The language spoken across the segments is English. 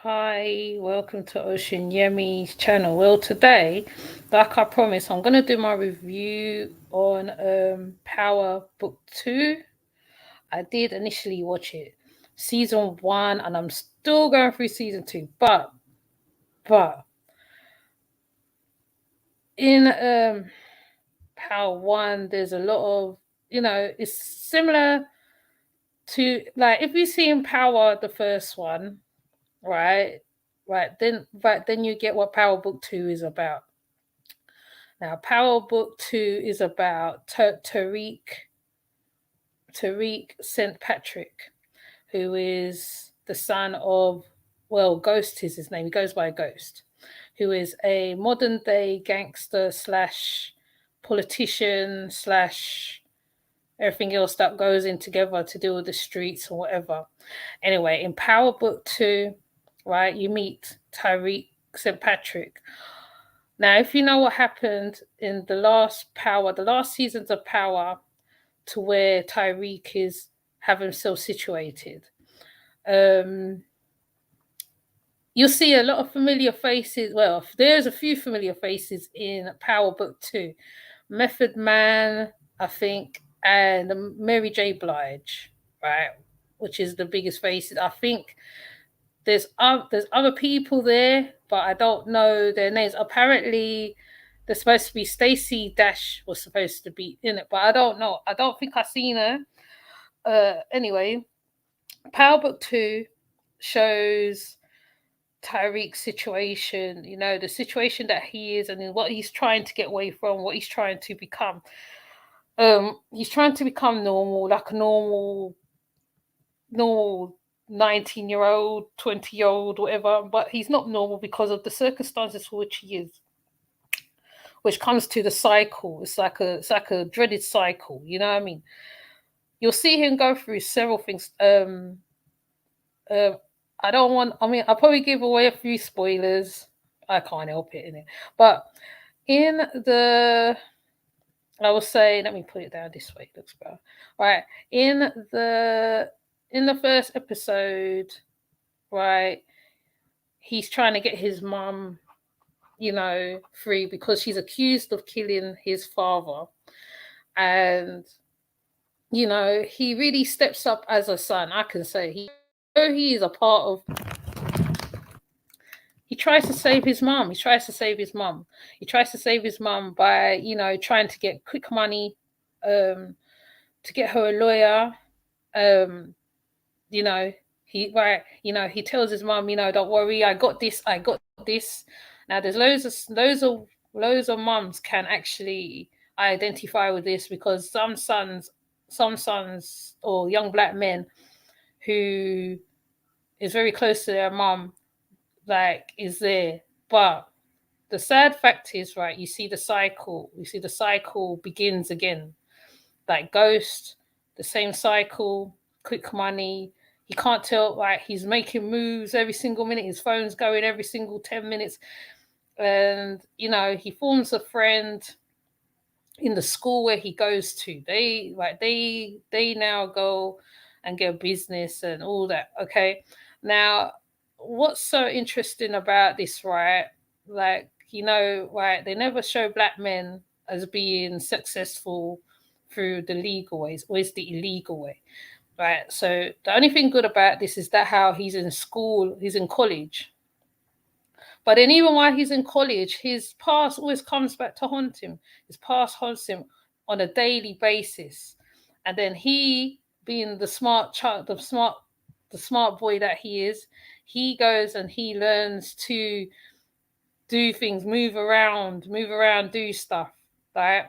Hi, welcome to Ocean Yemi's channel. Well, today, like I promised, I'm gonna do my review on Power Book 2. I did initially watch it, season 1, and I'm still going through season 2. But in Power 1, there's a lot of it's similar to, like, if you see in Power the first one, right? Right, then you get what Power Book 2 is about. Now, Power Book 2 is about Tariq St. Patrick, who is the son of, well, Ghost is his name. He goes by Ghost, who is a modern day gangster slash politician slash everything else that goes in together to deal with the streets or whatever. Anyway, in Power Book 2, right, you meet Tariq St. Patrick. Now, if you know what happened in the last seasons of Power, to where Tyreek is have himself situated, um, you'll see a lot of familiar faces. Well, there's a few familiar faces in Power Book 2. Method Man, I think, and Mary J. Blige, right? Which is the biggest faces. I think there's other people there, but I don't know their names. Apparently, there's supposed to be Stacey Dash was supposed to be in it, but I don't know. I don't think I've seen her. Anyway, Power Book 2 shows Tyreek's situation, the situation that he is and what he's trying to get away from, what he's trying to become. He's trying to become normal, like a normal 19-year-old, 20-year-old, whatever, but he's not normal because of the circumstances for which he is, which comes to the cycle. It's like a dreaded cycle, you know what I mean? You'll see him go through several things. Uh, I'll probably give away a few spoilers. I can't help it in it. But in the I will say, let me put it down this way, it looks better. Right. In the first episode, right, he's trying to get his mum, free because she's accused of killing his father. And, he really steps up as a son, I can say. He is a part of he tries to save his mum. He tries to save his mum. He tries to save his mum by, trying to get quick money, to get her a lawyer. Um, you know, he tells his mum, don't worry, I got this, I got this. Now there's loads of mums can actually identify with this, because some sons or young black men who is very close to their mum, like, is there. But the sad fact is, right, you see the cycle begins again. Like Ghost, the same cycle, quick money. He can't tell, like, he's making moves every single minute. His phone's going every single 10 minutes. And, he forms a friend in the school where he goes to. They now go and get business and all that. Okay. Now, what's so interesting about this, right? Like, right, they never show black men as being successful through the legal ways, always the illegal way. Right. So the only thing good about this is that how he's in school, he's in college. But then even while he's in college, his past always comes back to haunt him. His past haunts him on a daily basis. And then he, being the smart child, the smart boy that he is, he goes and he learns to do things, move around, do stuff. Right?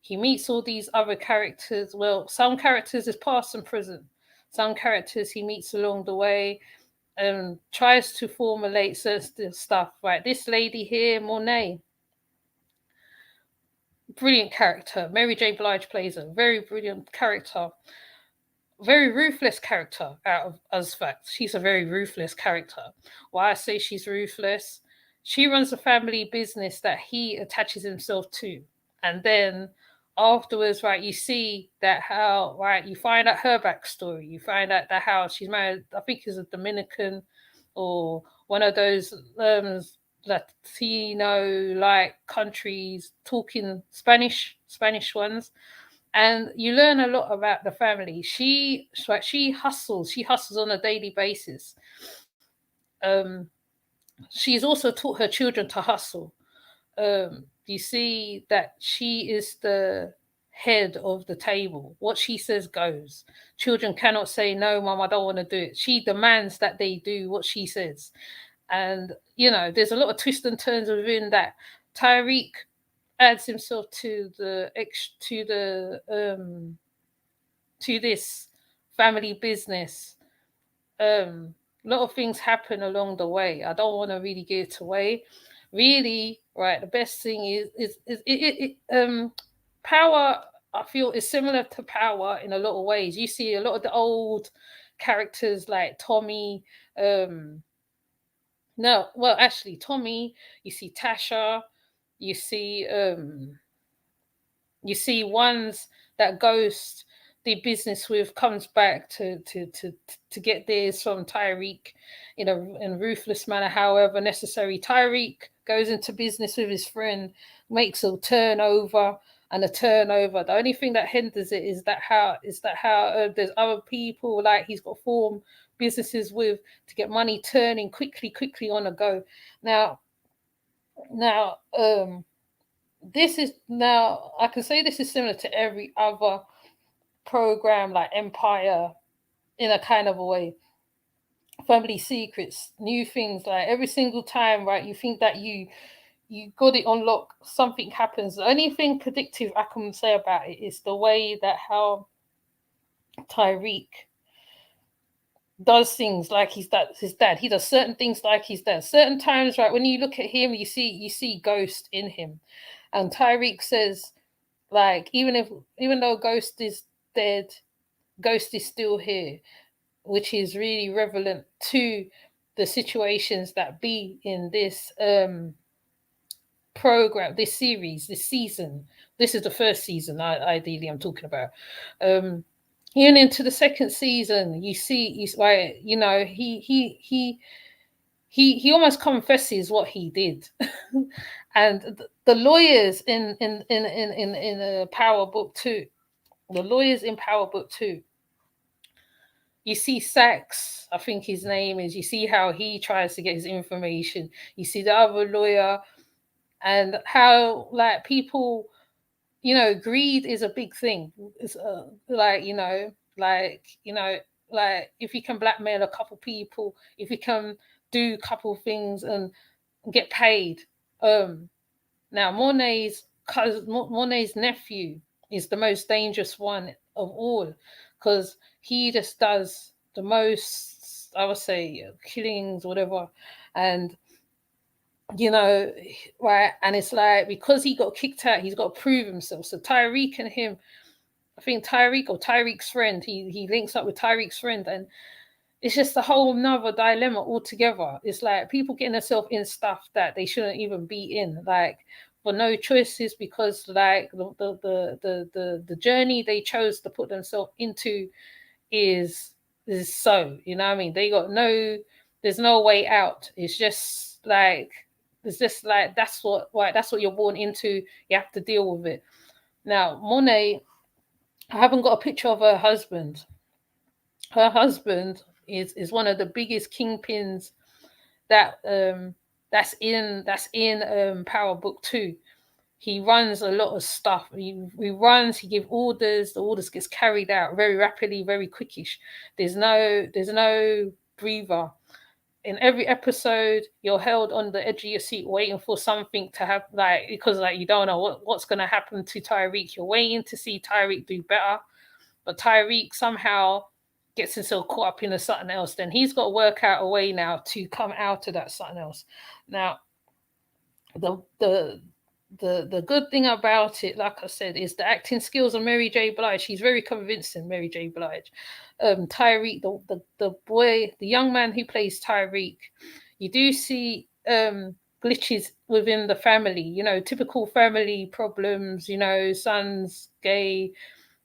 He meets all these other characters. Well, some characters is past and present. Some characters he meets along the way and tries to formulate certain stuff. Right, this lady here, Monet, brilliant character. Mary J. Blige plays a very brilliant character, very ruthless character. Out of as fact, she's a very ruthless character. Why I say she's ruthless? She runs a family business that he attaches himself to, and then afterwards, right, you see that how, right, you find out her backstory. You find out that how she's married, I think, is a Dominican or one of those Latino like countries talking Spanish ones, and you learn a lot about the family. She hustles on a daily basis. She's also taught her children to hustle. You see that she is the head of the table. What she says goes. Children cannot say, no, mom, I don't want to do it. She demands that they do what she says. And, there's a lot of twists and turns within that. Tyreek adds himself to this family business. A lot of things happen along the way. I don't want to really give it away. Really, right? The best thing is Power. I feel is similar to Power in a lot of ways. You see a lot of the old characters like Tommy. No, well, actually, Tommy. You see Tasha. You see ones that Ghost did business with comes back to get theirs from Tyreek in a ruthless manner, however necessary. Tyreek goes into business with his friend, makes a turnover and a turnover. The only thing that hinders it is that how there's other people like he's got to form businesses with to get money turning quickly on the go. Now I can say this is similar to every other program like Empire in a kind of a way. Family Secrets, new things, like every single time, right? You think that you got it on lock, something happens. The only thing predictive I can say about it is the way that how Tyreek does things like his dad. He does certain things like his dad. Certain times, right, when you look at him, you see Ghost in him. And Tyreek says, like, even though Ghost is dead, Ghost is still here, which is really relevant to the situations that be in this program, this series, this season. This is the first season, ideally, I'm talking about. Even into the second season, you see, like, he almost confesses what he did, and the lawyers in Power Book 2, the lawyers in Power Book 2, you see Sachs, I think his name is. You see how he tries to get his information. You see the other lawyer, and how like people, greed is a big thing. It's like if you can blackmail a couple people, if you can do a couple things and get paid. Now Monet's nephew is the most dangerous one of all, because he just does the most, I would say, killings, whatever, and right, and it's like because he got kicked out, he's got to prove himself. So Tyreek and him, I think Tyreek or Tyreek's friend, he links up with Tyreek's friend, and it's just a whole nother dilemma altogether. It's like people getting themselves in stuff that they shouldn't even be in, like for no choices, because like the journey they chose to put themselves into is so, what I mean? There's no way out. It's just like that's what you're born into. You have to deal with it. Now, Monet, I haven't got a picture of her husband. Her husband is one of the biggest kingpins that's in Power Book 2. He runs a lot of stuff. He gives orders. The orders gets carried out very rapidly, very quickish. There's no breather. In every episode, you're held on the edge of your seat, waiting for something to happen, because you don't know what's going to happen to Tyreek. You're waiting to see Tyreek do better, but Tyreek somehow gets himself caught up in something else. Then he's got to work out a way now to come out of that something else. Now, the good thing about it, like I said, is the acting skills of Mary J. Blige. She's very convincing, Mary J. Blige. Tyreek, the boy, the young man who plays Tyreek, you do see glitches within the family, typical family problems, son's gay,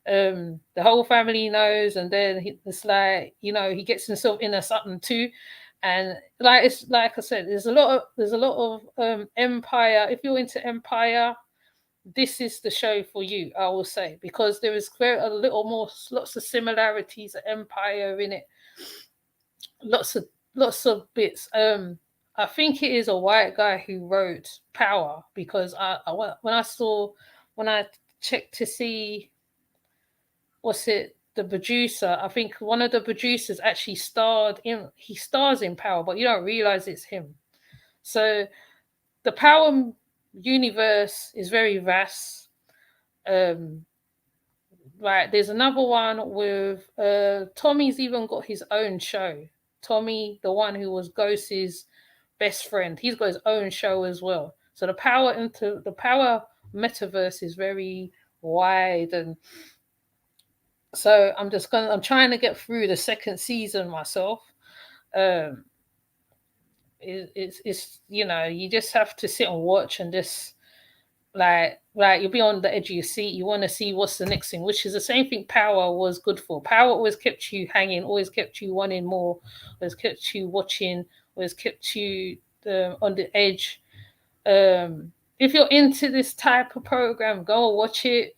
the whole family knows, and then it's like, he gets himself in a something too. And like it's like I said, there's a lot of Empire. If you're into Empire, this is the show for you, I will say, because there is quite a little more, lots of similarities to Empire in it, lots of bits. I think it is a white guy who wrote Power, because when I checked to see what's it, the producer, I think one of the producers actually stars in Power, but you don't realize it's him. So the Power universe is very vast. Right, there's another one with Tommy's even got his own show. Tommy, the one who was Ghost's best friend, he's got his own show as well. So the Power metaverse is very wide, and so I'm trying to get through the second season myself. It's you just have to sit and watch and just like you'll be on the edge of your seat. You want to see what's the next thing, which is the same thing Power was good for. Power always kept you hanging, always kept you wanting more, always kept you watching, always kept you on the edge. If you're into this type of program, go and watch it.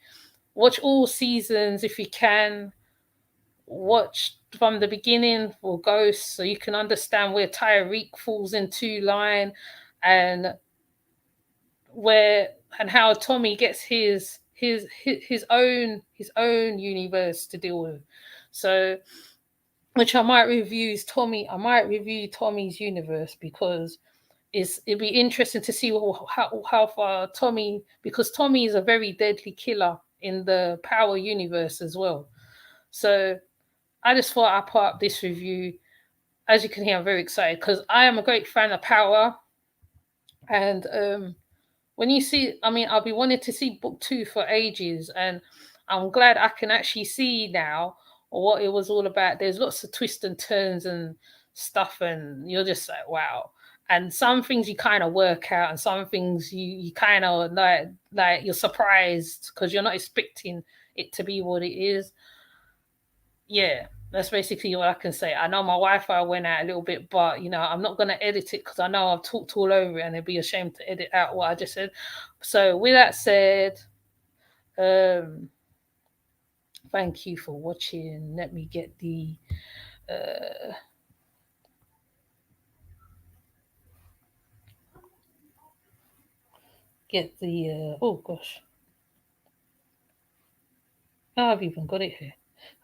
Watch all seasons if you can. Watch from the beginning for Ghost, so you can understand where Tyreek falls into line, and how Tommy gets his own universe to deal with. So, which I might review Tommy's universe, because it'd be interesting to see how far Tommy, because Tommy is a very deadly killer in the Power universe as well. So I just thought I'd put up this review. As you can hear, I'm very excited because I am a great fan of Power. And when you see, I've been wanting to see book 2 for ages, and I'm glad I can actually see now what it was all about. There's lots of twists and turns and stuff, and you're just like, wow. And some things you kind of work out, and some things you kind of like you're surprised because you're not expecting it to be what it is. Yeah, that's basically what I can say. I know my Wi-Fi went out a little bit, but I'm not going to edit it because I know I've talked all over it and it'd be a shame to edit out what I just said. So with that said, thank you for watching. Let me get the oh gosh. Oh, I've even got it here.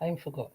I even forgot.